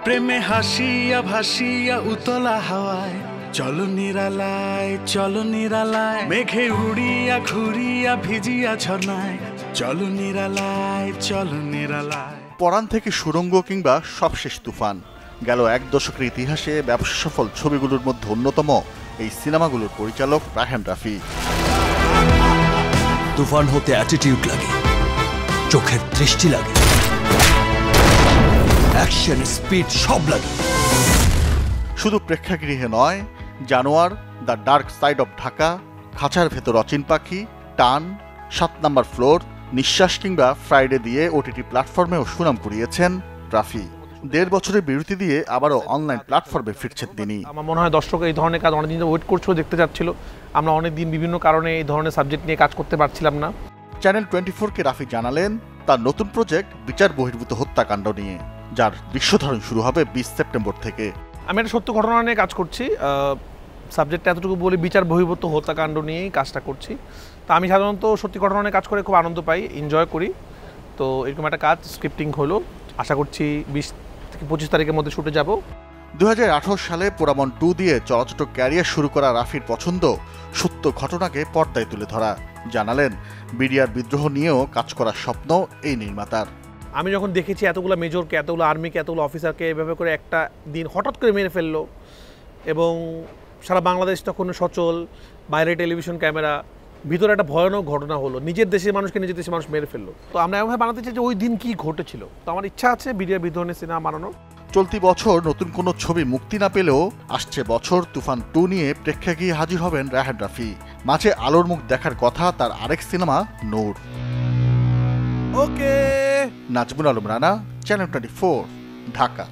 প্রেমে হাসিয়া ভাসিয়া উতলা হাওয়ায় চলো নিরালায় মেঘে উড়িয়া ঘুরিয়া ভিজিয়া ঝর্ণায় চলো নিরালায়। পরাণ থেকে সুড়ঙ্গ কিংবা সবশেষ তুফান, গেল এক দশকের ইতিহাসে ব্যবসা সফল ছবিগুলোর মধ্যে অন্যতম এই সিনেমাগুলোর পরিচালক রায়হান রাফি। তুফান হতে অ্যাটিটিউড লাগে, চোখের দৃষ্টি লাগে, অ্যাকশন স্পিড সব লাগে। শুধু প্রেক্ষাগৃহে নয়, জানোয়ার, the dark side of Dhaka, খাঁচার ভেতর অচিন পাখি, টান, 7 নম্বর ফ্লোর, নিঃশ্বাস কিংবা ফ্রাইডে দিয়ে ওটিটি প্ল্যাটফর্মেও সুনাম কুড়িয়েছেন রাফি। 1.5 বছরের বিরতি দিয়ে আবারও অনলাইন প্ল্যাটফর্মে ফিরছেন তিনি। আমার মনে হয় দর্শক এই ধরনের কাজ অনেকদিন ওয়েট করছিল, দেখতে যাচ্ছিল। আমরা অনেকদিন বিভিন্ন কারণে এই ধরনের সাবজেক্ট নিয়ে কাজ করতে পারছিলাম না। চ্যানেল 24-কে রাফি জানালেন তার নতুন প্রজেক্ট বিচার বহির্ভূত হত্যাকাণ্ড নিয়ে, যার দৃশ্যধারণ শুরু হবে 20 সেপ্টেম্বর থেকে। আমি একটা সত্য ঘটনা নিয়ে কাজ করছি, সাবজেক্টটা এতটুকু বলি বিচার বহির্ভূত হত্যাকাণ্ড নিয়েই কাজটা করছি। তো আমি সাধারণত সত্যি ঘটনা নিয়ে কাজ করে খুব আনন্দ পাই, এনজয় করি। তো এরকম একটা কাজ স্ক্রিপ্টিং হলো, আশা করছি 20 থেকে 25 তারিখের মধ্যে শুটে যাব। 2018 সালে পোড়ামন 2 দিয়ে চলচ্চিত্র ক্যারিয়ার শুরু করা রাফির পছন্দ সত্য ঘটনাকে পর্দায় তুলে ধরা। জানালেন বিডিআর বিদ্রোহ নিয়েও কাজ করার স্বপ্ন এই নির্মাতার। আমি যখন দেখেছি এতগুলো মেজরকে, এতগুলো আর্মিকে, এতগুলো অফিসারকে এভাবে করে একটা দিন হঠাৎ করে মেরে ফেললো, এবং সারা বাংলাদেশ তখন সচল, বাইরে টেলিভিশন ক্যামেরা, ভিতরে একটা ভয়ানক ঘটনা হলো, নিজের দেশের মানুষকে নিজের দেশের মানুষ মেরে ফেললো। তো আমরা এভাবে বানাতে চাই যে ওই দিন কি ঘটেছিল। তো আমার ইচ্ছা আছে বিডিআর বিদ্রোহের সিনেমা বানানোর। চলতি বছর নতুন কোনো ছবি মুক্তি না পেলেও আসছে বছর তুফান 2 নিয়ে প্রেক্ষাগৃহে হাজির হবেন রায়হান রাফি। মাঝে আলোর মুখ দেখার কথা তার আরেক সিনেমা নূর। ওকে, নাজমুল আলম রানা, চ্যানেল 24, ঢাকা।